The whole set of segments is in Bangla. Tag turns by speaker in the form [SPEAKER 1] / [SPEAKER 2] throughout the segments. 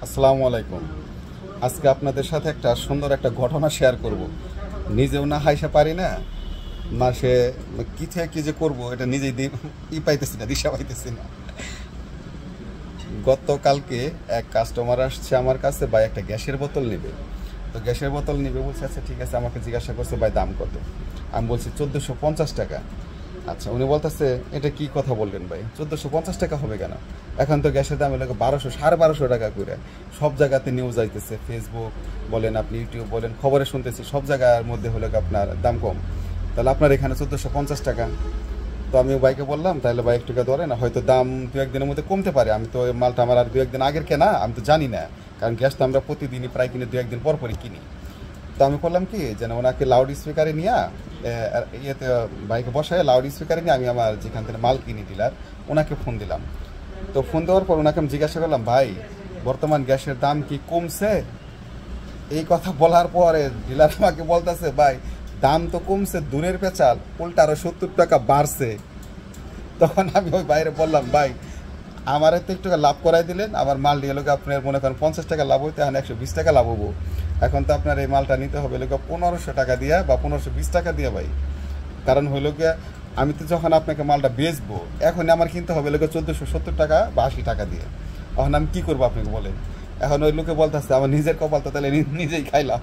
[SPEAKER 1] আসসালামু আলাইকুম। আজকে আপনাদের সাথে একটা সুন্দর একটা ঘটনা শেয়ার করব। নিজেও না হাইসা পারি না, মাসে কি থেকে কি যে করবো এটা নিজেই পাইতেছি না, দিশা পাইতেছি না। গতকালকে এক কাস্টমার আসছে আমার কাছে, ভাই একটা গ্যাসের বোতল নেবে। তো গ্যাসের বোতল নেবে বলছে, আচ্ছা ঠিক আছে। আমাকে জিজ্ঞাসা করছে, ভাই দাম কত? আমি বলছি 1450 টাকা। আচ্ছা, উনি বলতেছে এটা কি কথা বললেন ভাই, 1450 টাকা হবে কেন? এখন তো গ্যাসের দাম হলো 1200, 1250 টাকা করে। সব জায়গাতে নিউজ আইতেছে, ফেসবুক বলেন, আপনি ইউটিউব বলেন, খবরে শুনতেছি সব জায়গার মধ্যে হলো আপনার দাম কম। তাহলে আপনার এখানে 1450 টাকা। তো আমি ভাইকে বললাম, তাহলে ভাই একটু ধরে না, হয়তো দাম দু একদিনের মধ্যে কমতে পারে। আমি তো এই মালটা আমার আর দু একদিন আগের কেনা, আমি তো জানি না। কারণ গ্যাস তো আমরা প্রতিদিনই প্রায় কিনে দু একদিন পর পরই কিনি। তো আমি করলাম কি, যেন ওনাকে লাউড স্পিকারে নিয়ে ইয়েতে বাইকে বসায় লাউড স্পিকারে নিয়ে আমি আমার যেখান থেকে মাল কিনি ডিলার, ওনাকে ফোন দিলাম। তো ফোন দেওয়ার পর ওনাকে আমি জিজ্ঞাসা করলাম, ভাই বর্তমান গ্যাসের দাম কি কমছে? এই কথা বলার পরে ডিলার আমাকে বলতেছে, ভাই দাম তো কমছে দূরের পেঁচাল, উল্টা আরো 70 টাকা বাড়ছে। তখন আমি ওই বাইরে বললাম, ভাই আমার তো একটু লাভ করাই দিলেন, আমার মাল নিয়ে লোক আপনার মনে করেন 50 টাকা লাভ হইতে, এখন 120 টাকা লাভ হবো। এখন তো আপনার এই মালটা নিতে হবে লোক 1500 টাকা দিয়া বা 1520 টাকা দিয়ে ভাই। কারণ হইল গিয়া আমি তো যখন আপনাকে মালটা বেচবো, এখন আমার কিনতে হবে লোক 1470 টাকা বা 80 টাকা দিয়ে। এখন আমি কী করবো আপনাকে বলেন? এখন ওই লোকে বলতেছে, আমার নিজের কপাল তো তাহলে নিজেই খাইলাম,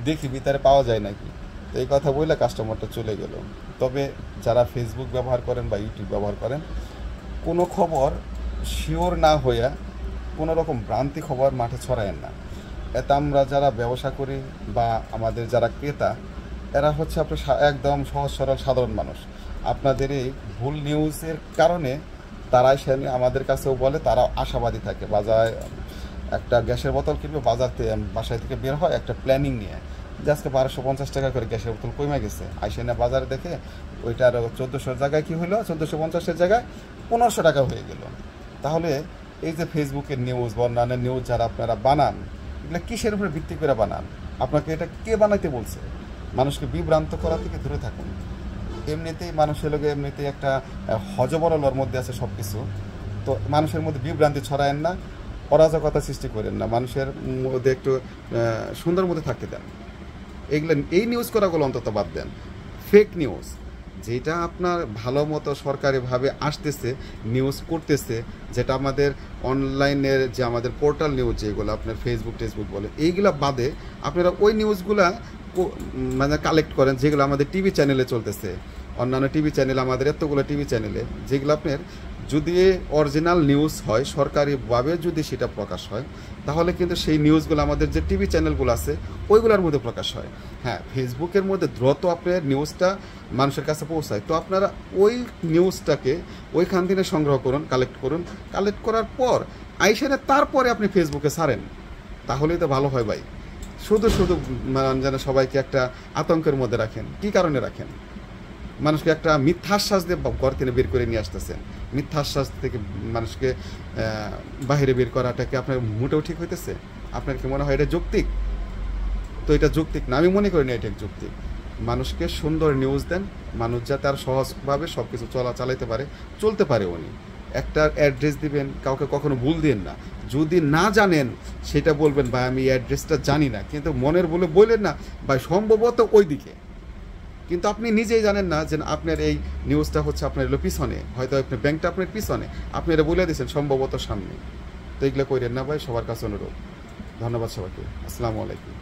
[SPEAKER 1] দেখি ভিতরে পাওয়া যায় নাকি। তো এই কথা বললে কাস্টমারটা চলে গেল। তবে যারা ফেসবুক ব্যবহার করেন বা ইউটিউব ব্যবহার করেন, কোনো খবর শিওর না হইয়া কোনো রকম ভ্রান্তি খবর মাঠে ছড়ায়েন না। এতে আমরা যারা ব্যবসা করি বা আমাদের যারা ক্রেতা, এরা হচ্ছে আপনার একদম সহজ সরল সাধারণ মানুষ। আপনাদের এই ভুল নিউজের কারণে তারা এসে আমাদের কাছেও বলে, তারা আশাবাদী থাকে। বাজারে একটা গ্যাসের বোতল কিনবে, বাসায় থেকে বের হয় একটা প্ল্যানিং নিয়ে, যে আজকে 1250 টাকা করে গ্যাসের বোতল কমে গেছে। আইসে না বাজারে দেখে ওইটার 1400 জায়গায় কী হলো, 1450-এর জায়গায় 1500 টাকা হয়ে গেল। তাহলে এই যে ফেসবুকের নিউজ বা অন্যান্য নিউজ যারা আপনারা বানান, এগুলো কিসের উপরে ভিত্তি করে বানান? আপনাকে এটা কে বানাইতে বলছে? মানুষকে বিভ্রান্ত করা থেকে দূরে থাকুন। এমনিতেই মানুষের লোকে এমনিতেই একটা হজবরলর মধ্যে আছে সব কিছু। তো মানুষের মধ্যে বিভ্রান্তি ছড়ায়েন না, অরাজকতা সৃষ্টি করেন না, মানুষের মধ্যে একটু সুন্দর মধ্যে থাকতে দেন। এগুলো এই নিউজ করাগুলো অন্তত বাদ দেন। ফেক নিউজ যেটা আপনার ভালো মতো সরকারিভাবে আসতেছে, নিউজ করতেছে, যেটা আমাদের অনলাইনের যে আমাদের পোর্টাল নিউজ যেগুলো আপনার ফেসবুক টেসবুক বলে, এইগুলো বাদে আপনারা ওই নিউজগুলা মানে কালেক্ট করেন যেগুলো আমাদের টিভি চ্যানেলে চলতেছে। অন্যান্য টিভি চ্যানেল, আমাদের এতগুলো টিভি চ্যানেলে যেগুলো আপনার যদি অরিজিনাল নিউজ হয়, সরকারিভাবে যদি সেটা প্রকাশ হয়, তাহলে কিন্তু সেই নিউজগুলো আমাদের যে টিভি চ্যানেলগুলো আছে ওইগুলোর মধ্যে প্রকাশ হয়। হ্যাঁ, ফেসবুকের মধ্যে দ্রুত আপনার নিউজটা মানুষের কাছে পৌঁছায়। তো আপনারা ওই নিউজটাকে ওইখান থেকে সংগ্রহ করুন, কালেক্ট করুন। কালেক্ট করার পর আইসারে তারপরে আপনি ফেসবুকে ছাড়েন, তাহলেই তো ভালো হয় ভাই। শুধু শুধু যেন সবাইকে একটা আতঙ্কের মধ্যে রাখেন। কী কারণে রাখেন? মানুষকে একটা মিথ্যাশ্বাস দিয়ে ঘর থেকে বের করে নিয়ে আসতেছেন। মিথ্যাশ্বাস থেকে মানুষকে বাহিরে বের করাটাকে আপনার মোটেও ঠিক হইতেছে? আপনার কি মনে হয় এটা যৌক্তিক? তো এটা যৌক্তিক না, আমি মনে করি না এটা যৌক্তিক। মানুষকে সুন্দর নিউজ দেন, মানুষ যাতে আর সহজভাবে সব কিছু চালাইতে পারে, চলতে পারে। উনি একটা অ্যাড্রেস দিবেন, কাউকে কখনো ভুল দিন না। যদি না জানেন সেটা বলবেন, ভাই আমি অ্যাড্রেসটা জানি না, কিন্তু মনের বলে বললেন না ভাই সম্ভবত ওই দিকে। কিন্তু আপনি নিজেই জানেন না যে আপনার এই নিউজটা হচ্ছে আপনার এলো পিছনে, হয়তো আপনার ব্যাংকটা আপনার পিছনে, আপনি এটা বলে দিয়েছেন সম্ভবত সামনে। তো এগুলো করেন না ভাই, সবার কাছে অনুরোধ। ধন্যবাদ সবাইকে। আসসালামু আলাইকুম।